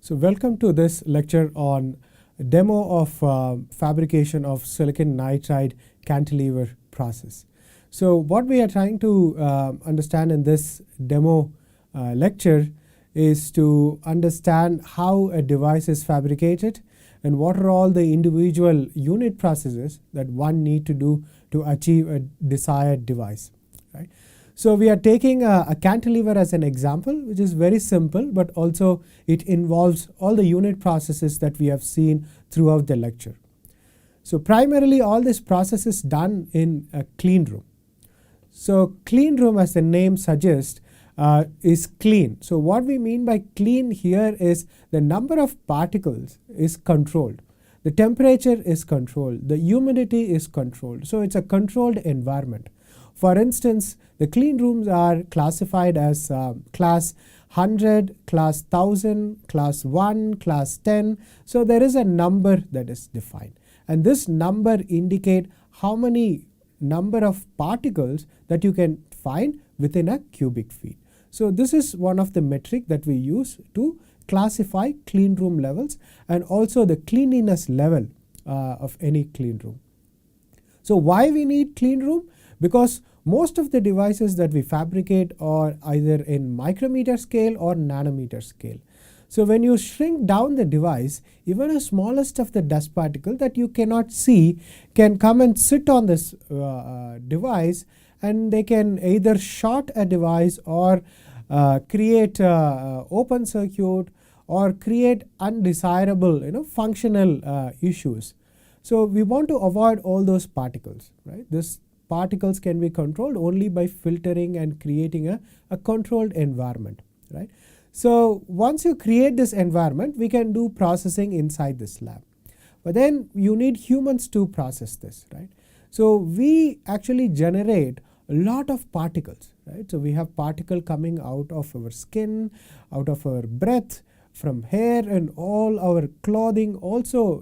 So welcome to this lecture on demo of fabrication of silicon nitride cantilever process. So what we are trying to understand in this demo lecture is to understand how a device is fabricated and what are all the individual unit processes that one need to do to achieve a desired device, right? So we are taking a cantilever as an example, which is very simple, but also it involves all the unit processes that we have seen throughout the lecture. So primarily all this process is done in a clean room. So clean room, as the name suggests, is clean. So what we mean by clean here is the number of particles is controlled. The temperature is controlled. The humidity is controlled. So it's a controlled environment. For instance, the clean rooms are classified as class 100, class 1000, class 1, class 10. So there is a number that is defined. And this number indicates how many number of particles that you can find within a cubic feet. So this is one of the metric that we use to classify clean room levels and also the cleanliness level of any clean room. So why we need clean room? Because most of the devices that we fabricate are either in micrometer scale or nanometer scale. So when you shrink down the device, even the smallest of the dust particle that you cannot see can come and sit on this device, and they can either short a device or create open circuit or create undesirable functional issues. So we want to avoid all those particles, right? This particles can be controlled only by filtering and creating a controlled environment, right? So once you create this environment, we can do processing inside this lab. But then you need humans to process this, right? So we actually generate a lot of particles, right? So we have particle coming out of our skin, out of our breath, from hair, and all our clothing also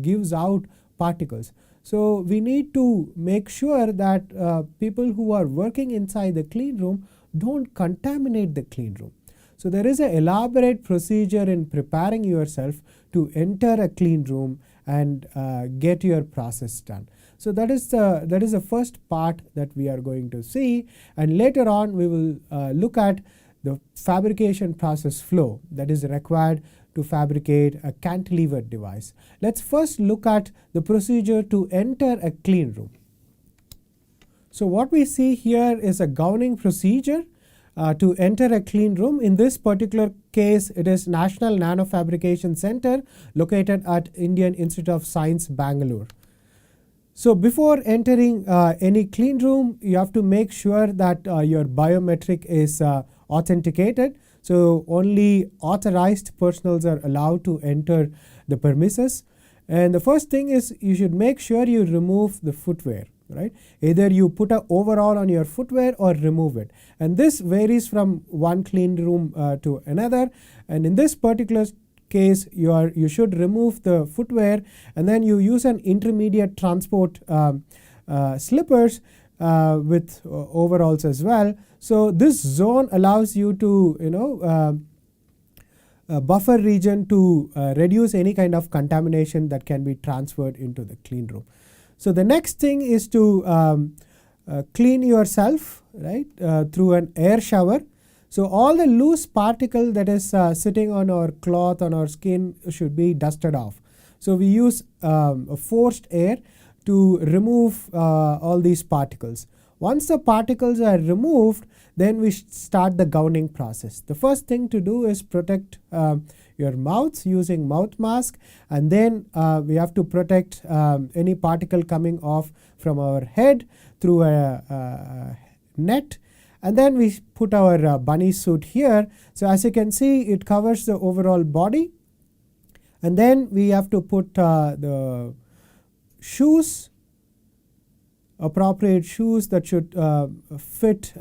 gives out particles. So we need to make sure that people who are working inside the clean room don't contaminate the clean room. So there is an elaborate procedure in preparing yourself to enter a clean room and get your process done. So that is the first part that we are going to see, and later on we will look at the fabrication process flow that is required to fabricate a cantilever device. Let's first look at the procedure to enter a clean room. So what we see here is a gowning procedure to enter a clean room. In this particular case, it is National Nanofabrication Center located at Indian Institute of Science, Bangalore. So before entering any clean room, you have to make sure that your biometric is authenticated. So only authorized personnel are allowed to enter the premises. And the first thing is you should make sure you remove the footwear, right? Either you put an overall on your footwear or remove it. And this varies from one clean room to another. And in this particular case, you should remove the footwear, and then you use an intermediate transport slippers with overalls as well. So this zone allows you to buffer region to reduce any kind of contamination that can be transferred into the clean room. So the next thing is to clean yourself, right, through an air shower. So all the loose particle that is sitting on our cloth, on our skin, should be dusted off. So we use forced air to remove all these particles. Once the particles are removed, then we start the gowning process. The first thing to do is protect your mouth using mouth mask, and then we have to protect any particle coming off from our head through a net. And then we put our bunny suit here. So as you can see, it covers the overall body. And then we have to put the shoes, appropriate shoes that should fit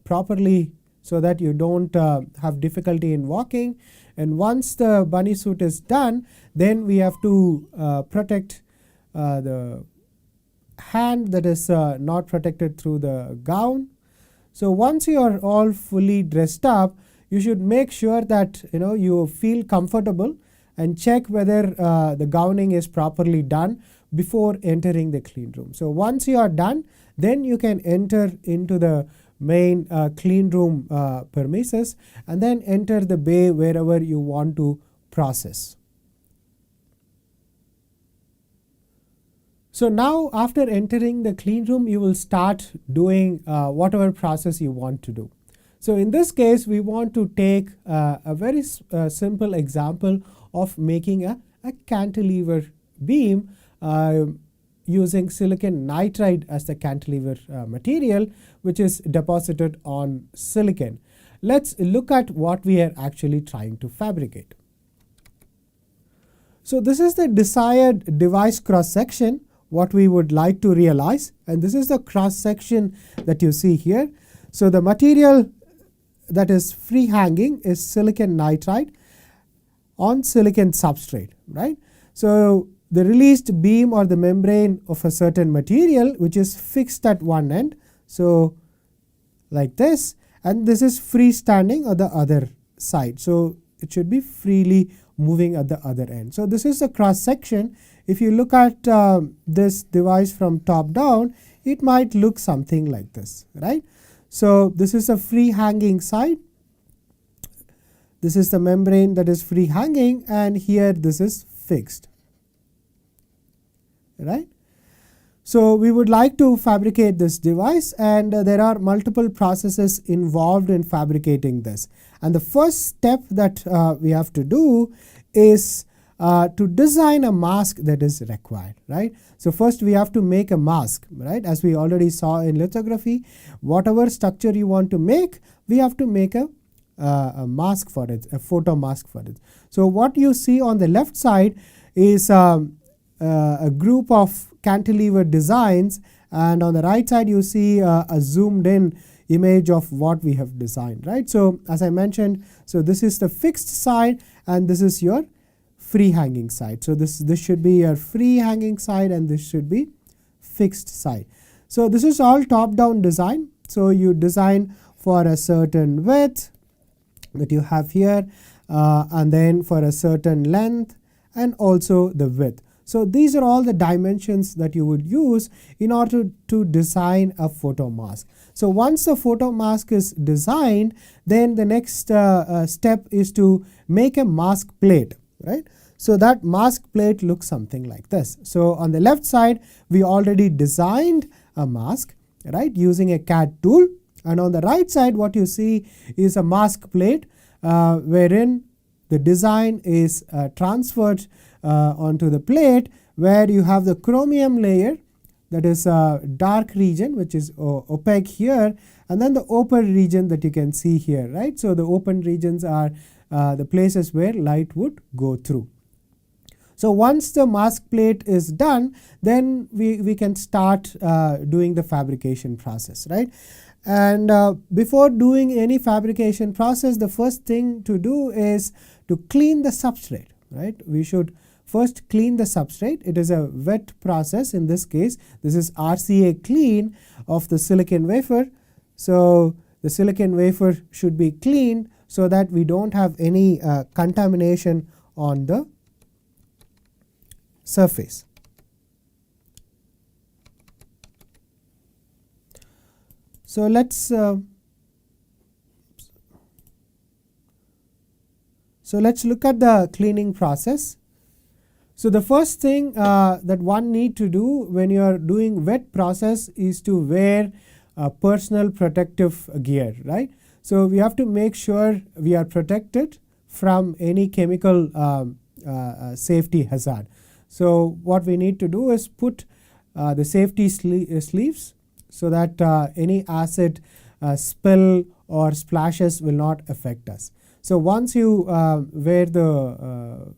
properly so that you don't have difficulty in walking. And once the bunny suit is done, then we have to protect the hand that is not protected through the gown. So once you are all fully dressed up, you should make sure that you feel comfortable and check whether the gowning is properly done before entering the clean room. So once you are done, then you can enter into the main clean room premises and then enter the bay wherever you want to process. So now after entering the clean room, you will start doing whatever process you want to do. So in this case, we want to take a very simple example of making a cantilever beam using silicon nitride as the cantilever material, which is deposited on silicon. Let's look at what we are actually trying to fabricate. So this is the desired device cross section, what we would like to realize, and this is the cross section that you see here. So the material that is free hanging is silicon nitride on silicon substrate, right? So the released beam or the membrane of a certain material which is fixed at one end, so like this, and this is freestanding on the other side, so it should be freely moving at the other end. So this is the cross section. If you look at this device from top down, it might look something like this, right? So this is a free hanging side, this is the membrane that is free hanging, and here this is fixed, right? So we would like to fabricate this device, and there are multiple processes involved in fabricating this. And the first step that we have to do is to design a mask that is required, right? So first we have to make a mask, right? As we already saw in lithography, whatever structure you want to make, we have to make a mask for it, a photo mask for it. So what you see on the left side is a group of cantilever designs, and on the right side you see a zoomed in image of what we have designed, right? So as I mentioned, so this is the fixed side and this is your free hanging side. So this should be your free hanging side and this should be fixed side. So this is all top down design. So you design for a certain width that you have here, and then for a certain length and also the width. So these are all the dimensions that you would use in order to design a photo mask. So once the photo mask is designed, then the next step is to make a mask plate, right? So that mask plate looks something like this. So on the left side, we already designed a mask, right, using a CAD tool. And on the right side, what you see is a mask plate wherein the design is transferred onto the plate, where you have the chromium layer, that is a dark region which is opaque here, and then the open region that you can see here, right? So the open regions are the places where light would go through. So once the mask plate is done, then we can start doing the fabrication process, right? And before doing any fabrication process, the first thing to do is to clean the substrate, right? We should first clean the substrate. It is a wet process. In this case, this is RCA clean of the silicon wafer. So the silicon wafer should be cleaned so that we don't have any contamination on the surface. So let's look at the cleaning process. So the first thing that one need to do when you are doing wet process is to wear personal protective gear, right? So we have to make sure we are protected from any chemical safety hazard. So what we need to do is put the safety sleeves so that any acid spill or splashes will not affect us. So once you wear the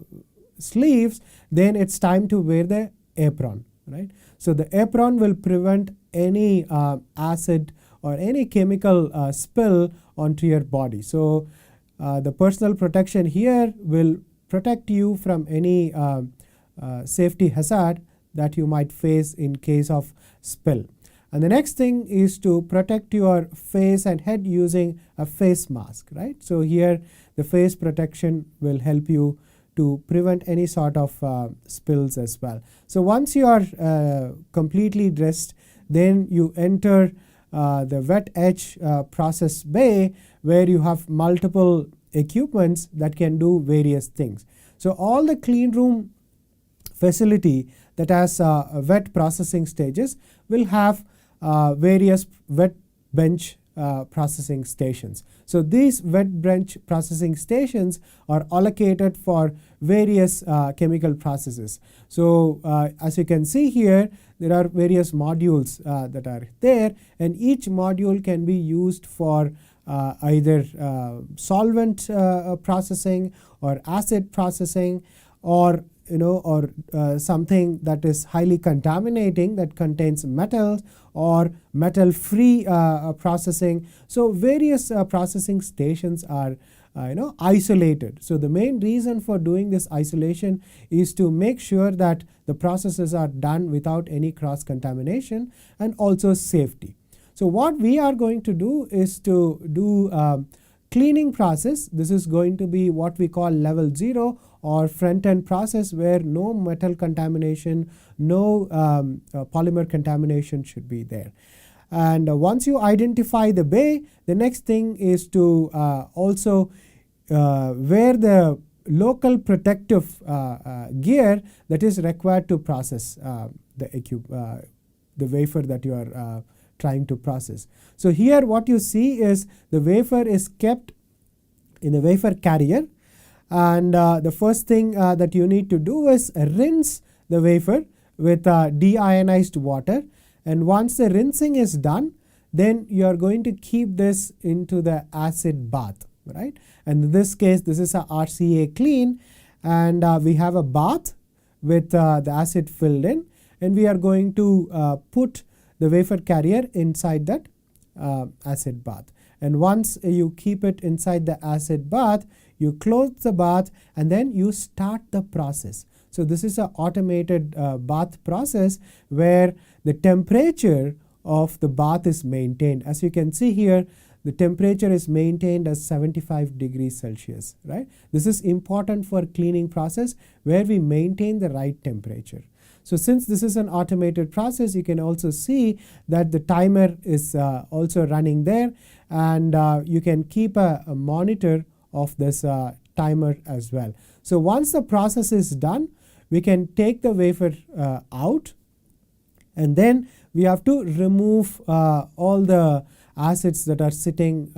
sleeves, then it's time to wear the apron, right? So the apron will prevent any acid or any chemical spill onto your body. So the personal protection here will protect you from any safety hazard that you might face in case of spill. And the next thing is to protect your face and head using a face mask, right? So here the face protection will help you to prevent any sort of spills as well. So once you are completely dressed, then you enter the wet etch process bay, where you have multiple equipments that can do various things. So all the clean room facility that has wet processing stages will have various wet bench processing stations. So these wet bench processing stations are allocated for various chemical processes. So as you can see here, there are various modules that are there, and each module can be used for either solvent processing or acid processing, or something that is highly contaminating that contains metals, or metal free processing. So various processing stations are isolated. So the main reason for doing this isolation is to make sure that the processes are done without any cross contamination and also safety. So what we are going to do is to do cleaning process. This is going to be what we call level 0 or front end process, where no metal contamination, no polymer contamination should be there. And once you identify the bay, the next thing is to also wear the local protective gear that is required to process the wafer that you are trying to process. So here what you see is the wafer is kept in the wafer carrier, and the first thing that you need to do is rinse the wafer with deionized water. And once the rinsing is done, then you are going to keep this into the acid bath, right? And in this case, this is a RCA clean, and we have a bath with the acid filled in, and we are going to put the wafer carrier inside that acid bath. And once you keep it inside the acid bath, you close the bath and then you start the process. So this is an automated bath process where the temperature of the bath is maintained. As you can see here, the temperature is maintained as 75 degrees Celsius, right? This is important for cleaning process where we maintain the right temperature. So since this is an automated process, you can also see that the timer is also running there, and you can keep a monitor of this timer as well. So once the process is done, we can take the wafer out, and then we have to remove all the acids that are sitting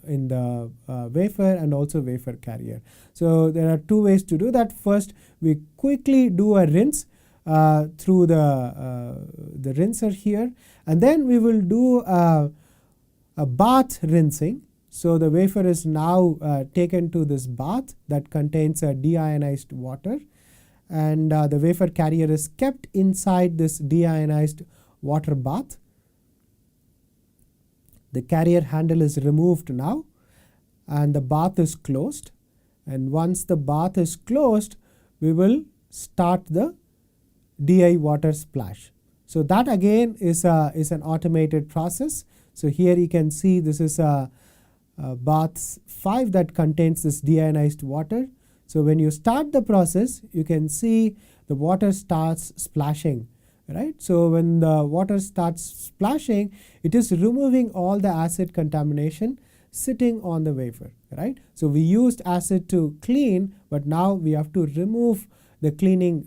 in the wafer and also wafer carrier. So there are two ways to do that. First, we quickly do a rinse through the rinser here, and then we will do a bath rinsing. So the wafer is now taken to this bath that contains a deionized water, and the wafer carrier is kept inside this deionized water bath. The carrier handle is removed now, and the bath is closed. And once the bath is closed, we will start the DI water splash. So that again is an automated process. So here you can see this is a bath 5 that contains this deionized water. So when you start the process, you can see the water starts splashing, right? So when the water starts splashing, it is removing all the acid contamination sitting on the wafer, right? So we used acid to clean, but now we have to remove the cleaning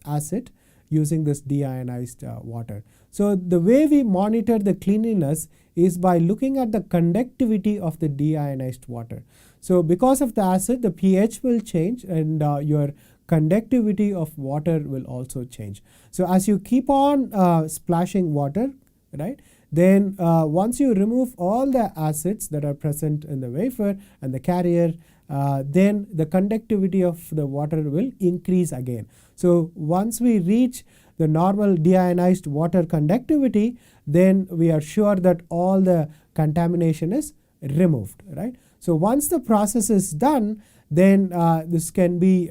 acid using this deionized water. So the way we monitor the cleanliness is by looking at the conductivity of the deionized water. So because of the acid, the pH will change, and your conductivity of water will also change. So as you keep on splashing water, right, then once you remove all the acids that are present in the wafer and the carrier, then the conductivity of the water will increase again. So once we reach the normal deionized water conductivity, then we are sure that all the contamination is removed, right? So once the process is done, then this can be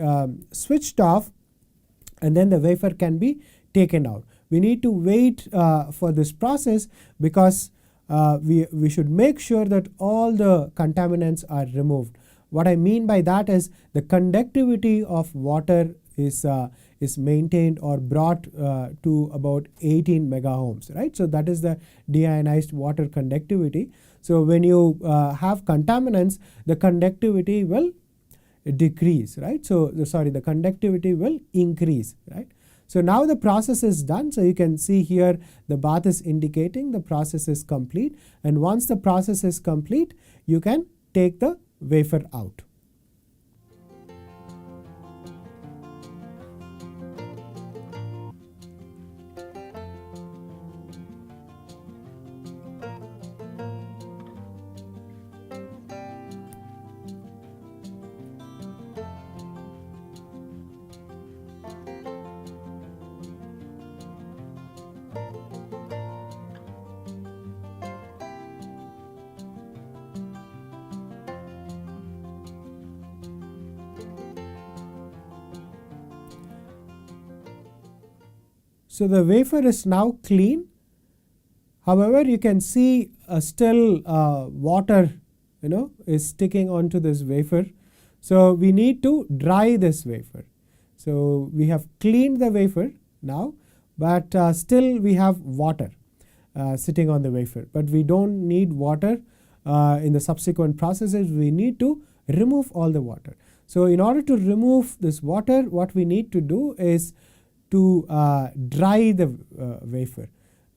switched off, and then the wafer can be taken out. we need to wait for this process because we should make sure that all the contaminants are removed. What I mean by that is the conductivity of water is maintained or brought to about 18 megaohms, right? So that is the deionized water conductivity. So when you have contaminants, the conductivity will decrease, right? So the conductivity will increase, right? So now the process is done. So you can see here the bath is indicating the process is complete, and once the process is complete, you can take the wafer out. So the wafer is now clean. However, you can see still water is sticking onto this wafer. So we need to dry this wafer. So we have cleaned the wafer now, but still we have water sitting on the wafer. But we don't need water in the subsequent processes. We need to remove all the water. So in order to remove this water, what we need to do is to dry the wafer,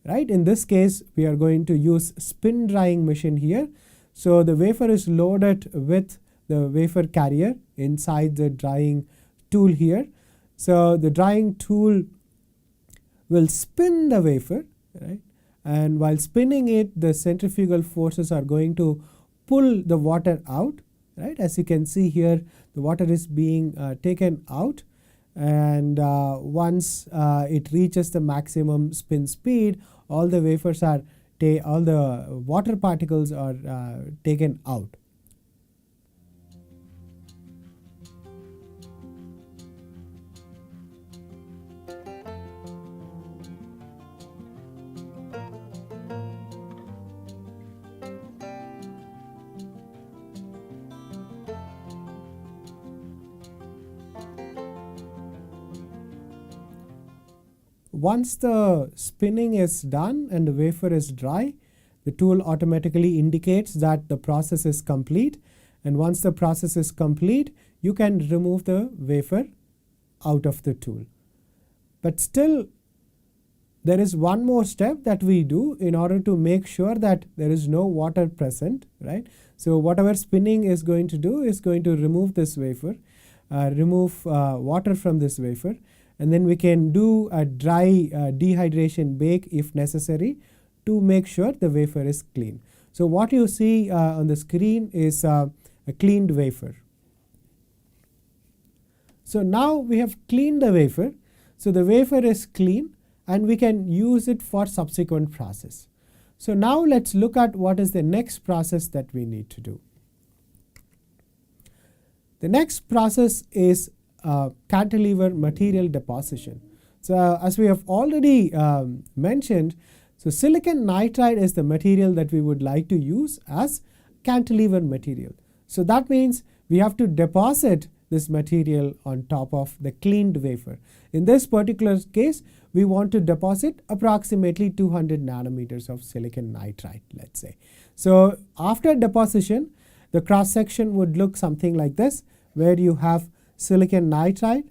right? In this case, we are going to use spin drying machine here. So the wafer is loaded with the wafer carrier inside the drying tool here. So the drying tool will spin the wafer, right? And while spinning it, the centrifugal forces are going to pull the water out, right? As you can see here, the water is being taken out. And once it reaches the maximum spin speed, all the water particles are taken out. Once the spinning is done and the wafer is dry, the tool automatically indicates that the process is complete. And once the process is complete, you can remove the wafer out of the tool. But still, there is one more step that we do in order to make sure that there is no water present, right? So whatever spinning is going to do is going to remove this wafer, remove water from this wafer. And then we can do a dry dehydration bake if necessary to make sure the wafer is clean. So what you see on the screen is a cleaned wafer. So now we have cleaned the wafer. So the wafer is clean and we can use it for subsequent process. So now let's look at what is the next process that we need to do. The next process is cantilever material deposition. So as we have already mentioned, so silicon nitride is the material that we would like to use as cantilever material. So that means we have to deposit this material on top of the cleaned wafer. In this particular case, we want to deposit approximately 200 nanometers of silicon nitride, let's say. So after deposition, the cross section would look something like this, where you have silicon nitride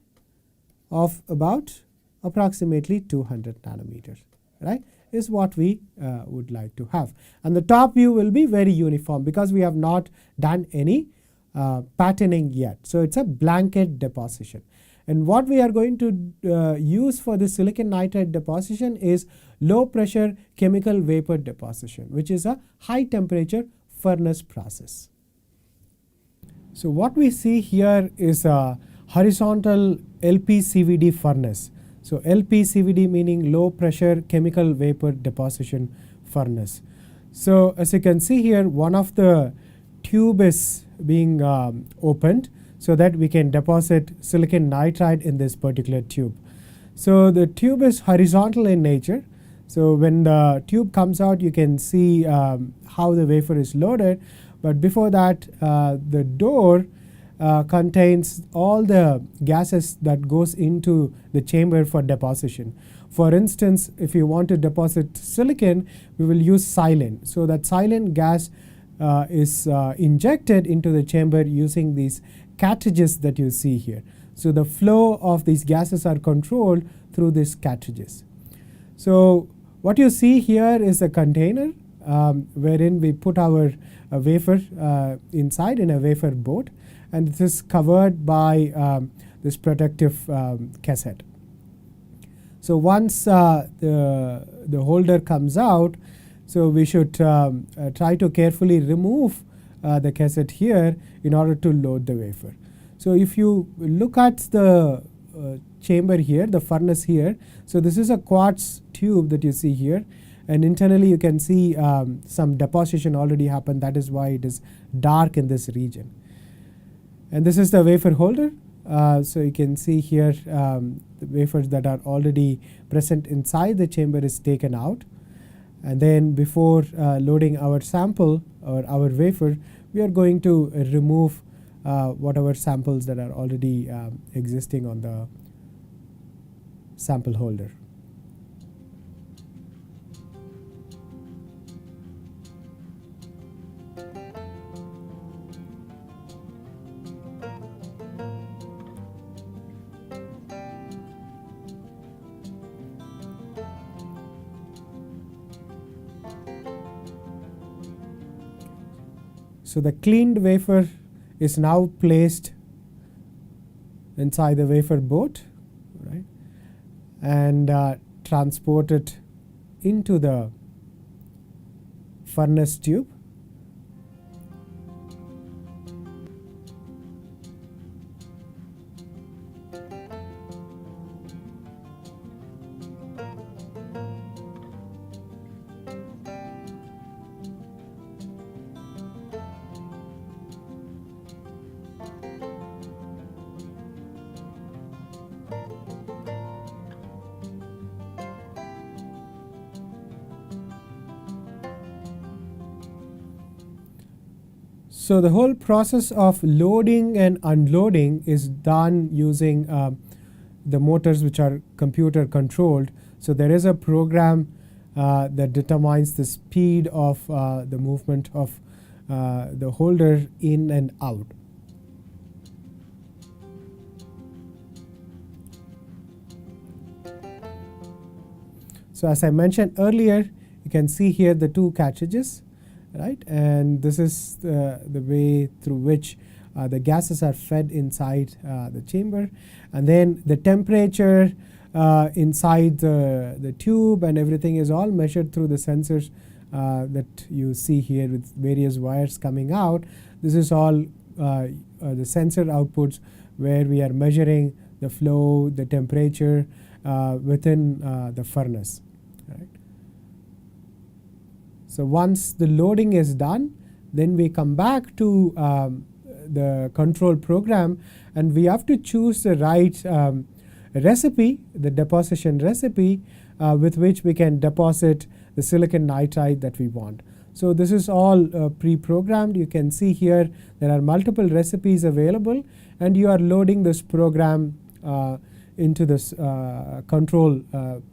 of about approximately 200 nanometers, right, is what we would like to have. And the top view will be very uniform because we have not done any patterning yet. So it's a blanket deposition. And what we are going to use for the silicon nitride deposition is low pressure chemical vapor deposition, which is a high temperature furnace process. So what we see here is a horizontal LPCVD furnace. So LPCVD meaning low pressure chemical vapor deposition furnace. So as you can see here, one of the tube is being opened so that we can deposit silicon nitride in this particular tube. So the tube is horizontal in nature. So when the tube comes out, you can see how the wafer is loaded. But before that, the door contains all the gases that goes into the chamber for deposition. For instance, if you want to deposit silicon, we will use silane. So that silane gas is injected into the chamber using these cartridges that you see here. So the flow of these gases are controlled through these cartridges. So what you see here is a container wherein we put our wafer inside in a wafer board, and this is covered by this protective cassette. So once the holder comes out, so we should try to carefully remove the cassette here in order to load the wafer. So if you look at the chamber here, the furnace here, so this is a quartz tube that you see here, and internally you can see some deposition already happened. That is why it is dark in this region. And this is the wafer holder. So you can see here the wafers that are already present inside the chamber is taken out. And then before loading our sample or our wafer, we are going to remove whatever samples that are already existing on the sample holder. So the cleaned wafer is now placed inside the wafer board, right, and transported into the furnace tube. So the whole process of loading and unloading is done using the motors which are computer controlled. So there is a program that determines the speed of the movement of the holder in and out. So as I mentioned earlier, you can see here the two cartridges, right, and this is the way through which the gases are fed inside the chamber, and then the temperature inside the tube and everything is all measured through the sensors that you see here with various wires coming out. This is all the sensor outputs where we are measuring the flow, the temperature within the furnace. Right. So once the loading is done, then we come back to the control program, and we have to choose the right recipe, the deposition recipe, with which we can deposit the silicon nitride that we want. So this is all pre-programmed. You can see here there are multiple recipes available, and you are loading this program into this control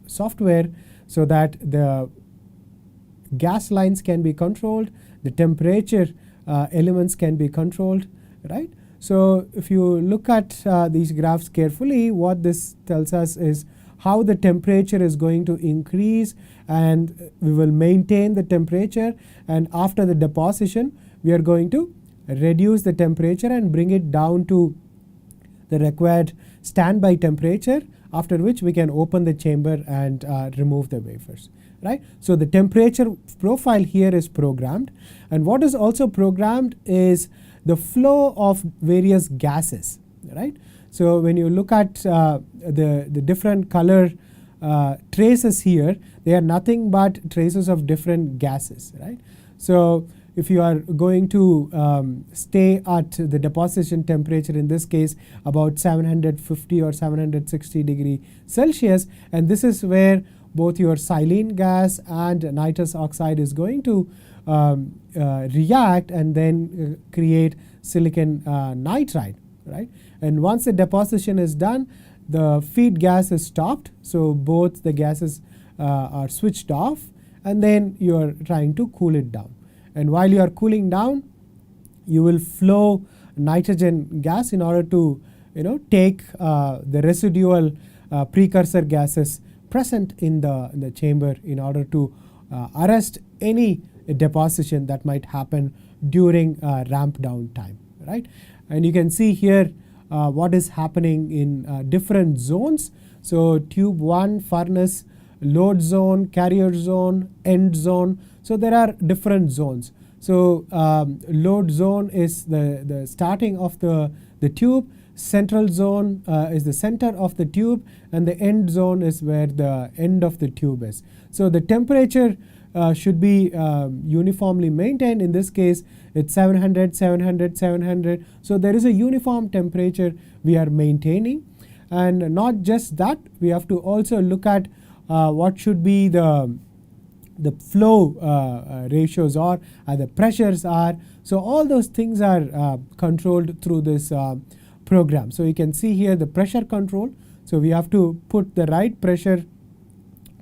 software so that the gas lines can be controlled, the temperature elements can be controlled, right? So if you look at these graphs carefully, what this tells us is how the temperature is going to increase, and we will maintain the temperature, and after the deposition we are going to reduce the temperature and bring it down to the required standby temperature, after which we can open the chamber and remove the wafers. Right? So the temperature profile here is programmed, and what is also programmed is the flow of various gases. Right? So when you look at the different color traces here, they are nothing but traces of different gases. Right? So if you are going to stay at the deposition temperature, in this case about 750 or 760 degree Celsius, and this is where both your silane gas and nitrous oxide is going to react and then create silicon nitride, right? And once the deposition is done, the feed gas is stopped, so both the gases are switched off, and then you are trying to cool it down. And while you are cooling down, you will flow nitrogen gas in order to take the residual precursor gases present in the chamber in order to arrest any deposition that might happen during ramp down time, right? And you can see here what is happening in different zones. So tube 1, furnace, load zone, carrier zone, end zone. So there are different zones. So load zone is the starting of the tube, central zone is the center of the tube, and the end zone is where the end of the tube is. So the temperature should be uniformly maintained. In this case, it's 700, 700, 700. So there is a uniform temperature we are maintaining. And not just that, we have to also look at what should be the flow ratios are, the pressures are. So all those things are controlled through this program. So you can see here the pressure control. So we have to put the right pressure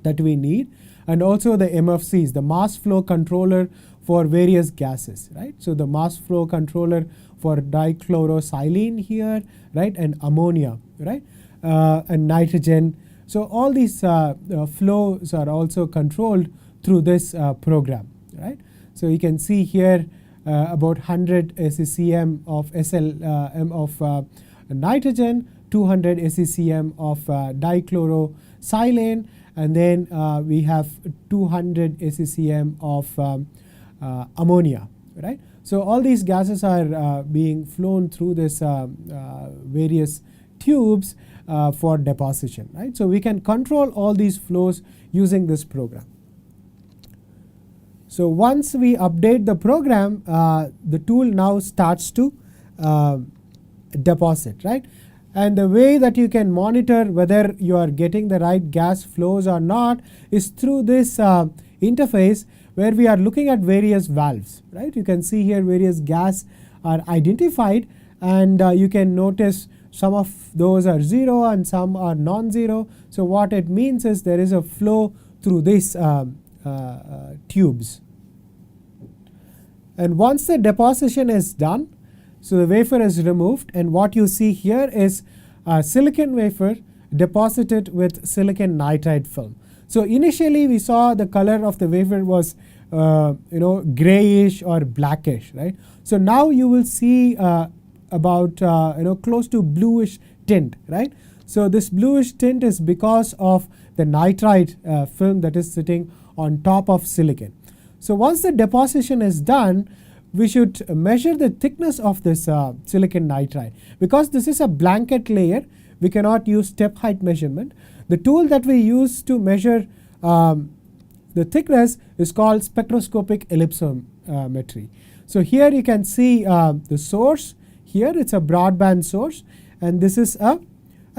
that we need, and also the MFCs, the mass flow controller for various gases, right? So the mass flow controller for dichlorosilane here, right, and ammonia, right, and nitrogen. So all these flows are also controlled through this program, right? So you can see here about 100 SECM of SLM of nitrogen, 200 SECM of dichlorosilane, and then we have 200 SECM of ammonia, right? So all these gases are being flown through this various tubes for deposition, right? So we can control all these flows using this program. So once we update the program, the tool now starts to deposit, right? And the way that you can monitor whether you are getting the right gas flows or not is through this interface where we are looking at various valves, right? You can see here various gas are identified, and you can notice some of those are 0 and some are non-zero. So what it means is there is a flow through these tubes. And once the deposition is done, so the wafer is removed, and what you see here is a silicon wafer deposited with silicon nitride film. So initially we saw the color of the wafer was grayish or blackish, right? So now you will see about close to bluish tint, right? So this bluish tint is because of the nitride film that is sitting on top of silicon. So once the deposition is done, we should measure the thickness of this silicon nitride. Because this is a blanket layer, we cannot use step height measurement. The tool that we use to measure the thickness is called spectroscopic ellipsometry. So here you can see the source. Here it's a broadband source, and this is a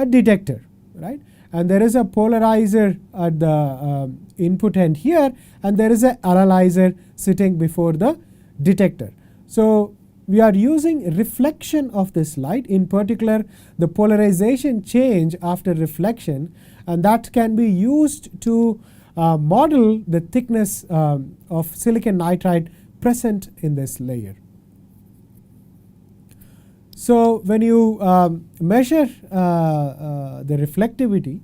detector, right? And there is a polarizer at the input end here, and there is an analyzer sitting before the detector. So we are using reflection of this light, in particular the polarization change after reflection, and that can be used to model the thickness of silicon nitride present in this layer. So when you measure the reflectivity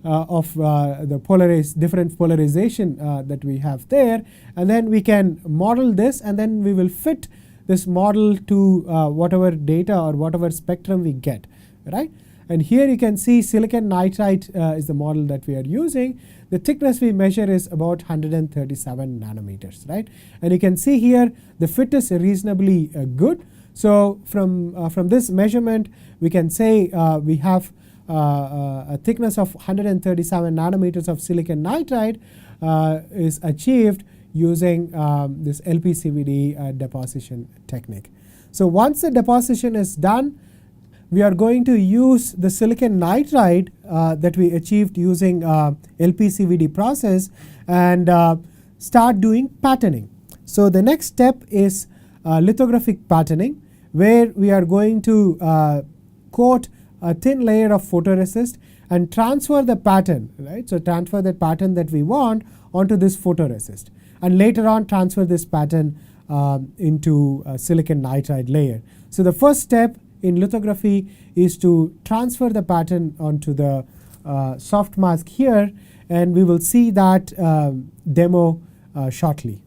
of the different polarization that we have there, and then we can model this, and then we will fit this model to whatever data or whatever spectrum we get, right? And here you can see silicon nitride is the model that we are using. The thickness we measure is about 137 nanometers, right? And you can see here the fit is reasonably good. So from this measurement, we can say we have a thickness of 137 nanometers of silicon nitride is achieved using this LPCVD deposition technique. So once the deposition is done, we are going to use the silicon nitride that we achieved using LPCVD process and start doing patterning. So the next step is lithographic patterning, where we are going to coat a thin layer of photoresist and transfer the pattern, right? So transfer the pattern that we want onto this photoresist, and later on transfer this pattern into a silicon nitride layer. So the first step in lithography is to transfer the pattern onto the soft mask here, and we will see that demo shortly.